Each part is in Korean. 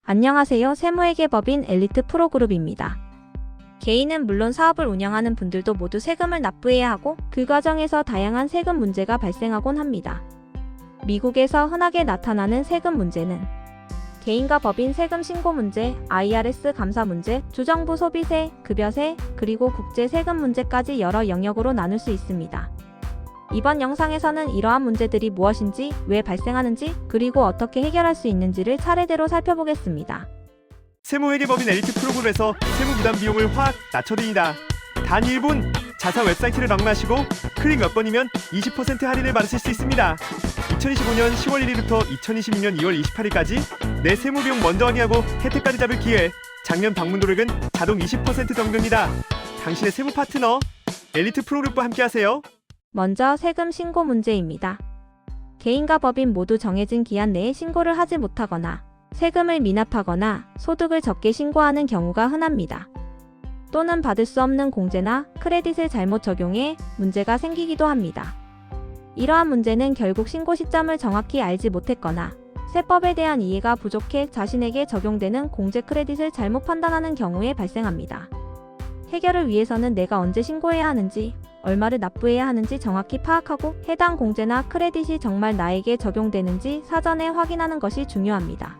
안녕하세요. 세무회계법인 엘리트 프로그룹입니다. 개인은 물론 사업을 운영하는 분들도 모두 세금을 납부해야 하고 그 과정에서 다양한 세금 문제가 발생하곤 합니다. 미국에서 흔하게 나타나는 세금 문제는 개인과 법인 세금 신고 문제, IRS 감사 문제, 주정부 소비세, 급여세, 그리고 국제 세금 문제까지 여러 영역으로 나눌 수 있습니다. 이번 영상에서는 이러한 문제들이 무엇인지, 왜 발생하는지, 그리고 어떻게 해결할 수 있는지를 차례대로 살펴보겠습니다. 세무회계법인 엘리트 프로그램에서 세무 부담 비용을 확 낮춰드립니다. 단 1분 자사 웹사이트를 방문하시고 클릭 몇 번이면 20% 할인을 받으실 수 있습니다. 2025년 10월 1일부터 2026년 2월 28일까지 내 세무 비용 먼저 확인하고 혜택까지 잡을 기회. 작년 방문 도력은 자동 20% 정도입니다. 당신의 세무 파트너 엘리트 프로그램과 함께하세요. 먼저 세금 신고 문제입니다. 개인과 법인 모두 정해진 기한 내에 신고를 하지 못하거나 세금을 미납하거나 소득을 적게 신고하는 경우가 흔합니다. 또는 받을 수 없는 공제나 크레딧을 잘못 적용해 문제가 생기기도 합니다. 이러한 문제는 결국 신고 시점을 정확히 알지 못했거나 세법에 대한 이해가 부족해 자신에게 적용되는 공제 크레딧을 잘못 판단하는 경우에 발생합니다. 해결을 위해서는 내가 언제 신고해야 하는지, 얼마를 납부해야 하는지 정확히 파악하고 해당 공제나 크레딧이 정말 나에게 적용되는지 사전에 확인하는 것이 중요합니다.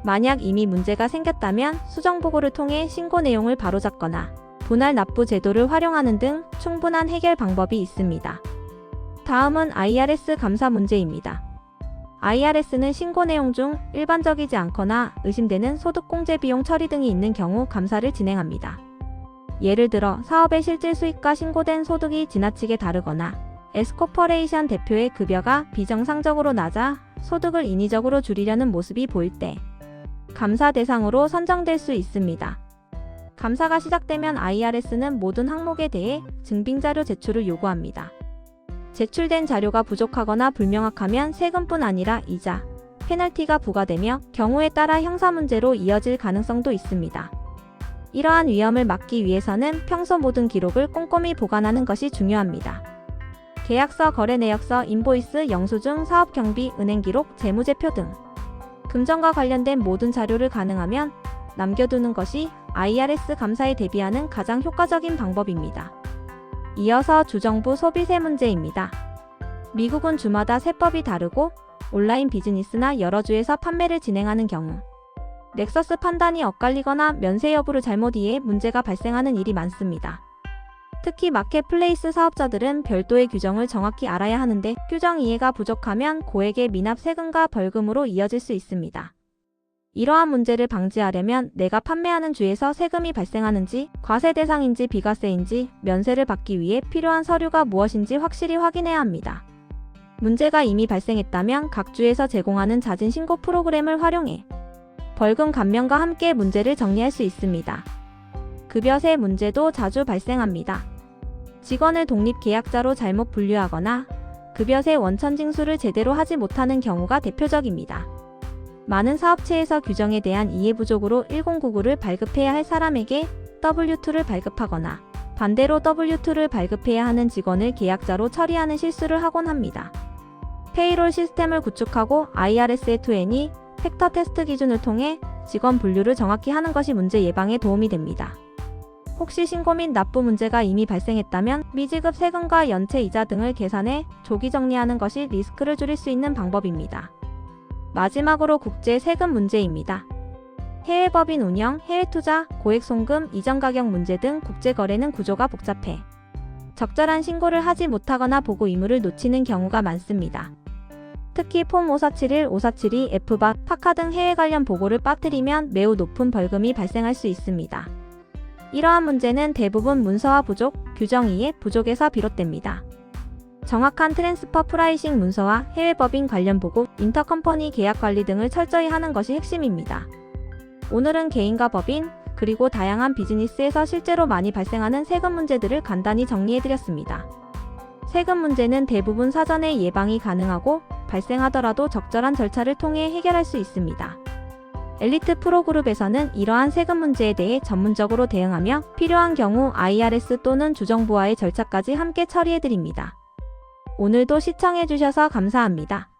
만약 이미 문제가 생겼다면 수정보고를 통해 신고 내용을 바로잡거나 분할 납부 제도를 활용하는 등 충분한 해결 방법이 있습니다. 다음은 IRS 감사 문제입니다. IRS는 신고 내용 중 일반적이지 않거나 의심되는 소득공제 비용 처리 등이 있는 경우 감사를 진행합니다. 예를 들어 사업의 실질 수익과 신고된 소득이 지나치게 다르거나 S코퍼레이션 대표의 급여가 비정상적으로 낮아 소득을 인위적으로 줄이려는 모습이 보일 때 감사 대상으로 선정될 수 있습니다. 감사가 시작되면 IRS는 모든 항목에 대해 증빙자료 제출을 요구합니다. 제출된 자료가 부족하거나 불명확하면 세금뿐 아니라 이자, 페널티가 부과되며 경우에 따라 형사문제로 이어질 가능성도 있습니다. 이러한 위험을 막기 위해서는 평소 모든 기록을 꼼꼼히 보관하는 것이 중요합니다. 계약서, 거래내역서, 인보이스, 영수증, 사업경비, 은행기록, 재무제표 등 금전과 관련된 모든 자료를 가능하면 남겨두는 것이 IRS 감사에 대비하는 가장 효과적인 방법입니다. 이어서 주정부 소비세 문제입니다. 미국은 주마다 세법이 다르고 온라인 비즈니스나 여러 주에서 판매를 진행하는 경우 넥서스 판단이 엇갈리거나 면세 여부를 잘못 이해해 문제가 발생하는 일이 많습니다. 특히 마켓플레이스 사업자들은 별도의 규정을 정확히 알아야 하는데 규정 이해가 부족하면 고액의 미납 세금과 벌금으로 이어질 수 있습니다. 이러한 문제를 방지하려면 내가 판매하는 주에서 세금이 발생하는지, 과세 대상인지 비과세인지, 면세를 받기 위해 필요한 서류가 무엇인지 확실히 확인해야 합니다. 문제가 이미 발생했다면 각 주에서 제공하는 자진 신고 프로그램을 활용해 벌금 감면과 함께 문제를 정리할 수 있습니다. 급여세 문제도 자주 발생합니다. 직원을 독립계약자로 잘못 분류하거나 급여세 원천 징수를 제대로 하지 못하는 경우가 대표적입니다. 많은 사업체에서 규정에 대한 이해 부족으로 1099를 발급해야 할 사람에게 W2를 발급하거나 반대로 W2를 발급해야 하는 직원을 계약자로 처리하는 실수를 하곤 합니다. 페이롤 시스템을 구축하고 IRS-2N이 팩터 테스트 기준을 통해 직원 분류를 정확히 하는 것이 문제 예방에 도움이 됩니다. 혹시 신고 및 납부 문제가 이미 발생했다면 미지급 세금과 연체 이자 등을 계산해 조기 정리하는 것이 리스크를 줄일 수 있는 방법입니다. 마지막으로 국제 세금 문제입니다. 해외 법인 운영, 해외 투자, 고액 송금, 이전 가격 문제 등 국제 거래는 구조가 복잡해 적절한 신고를 하지 못하거나 보고 의무를 놓치는 경우가 많습니다. 특히 폼 5471, 5472, FBA, 파카 등 해외 관련 보고를 빠뜨리면 매우 높은 벌금이 발생할 수 있습니다. 이러한 문제는 대부분 문서화 부족, 규정 이해 부족에서 비롯됩니다. 정확한 트랜스퍼 프라이싱 문서와 해외 법인 관련 보고, 인터컴퍼니 계약 관리 등을 철저히 하는 것이 핵심입니다. 오늘은 개인과 법인, 그리고 다양한 비즈니스에서 실제로 많이 발생하는 세금 문제들을 간단히 정리해드렸습니다. 세금 문제는 대부분 사전에 예방이 가능하고 발생하더라도 적절한 절차를 통해 해결할 수 있습니다. 엘리트 프로그룹에서는 이러한 세금 문제에 대해 전문적으로 대응하며 필요한 경우 IRS 또는 주정부와의 절차까지 함께 처리해드립니다. 오늘도 시청해주셔서 감사합니다.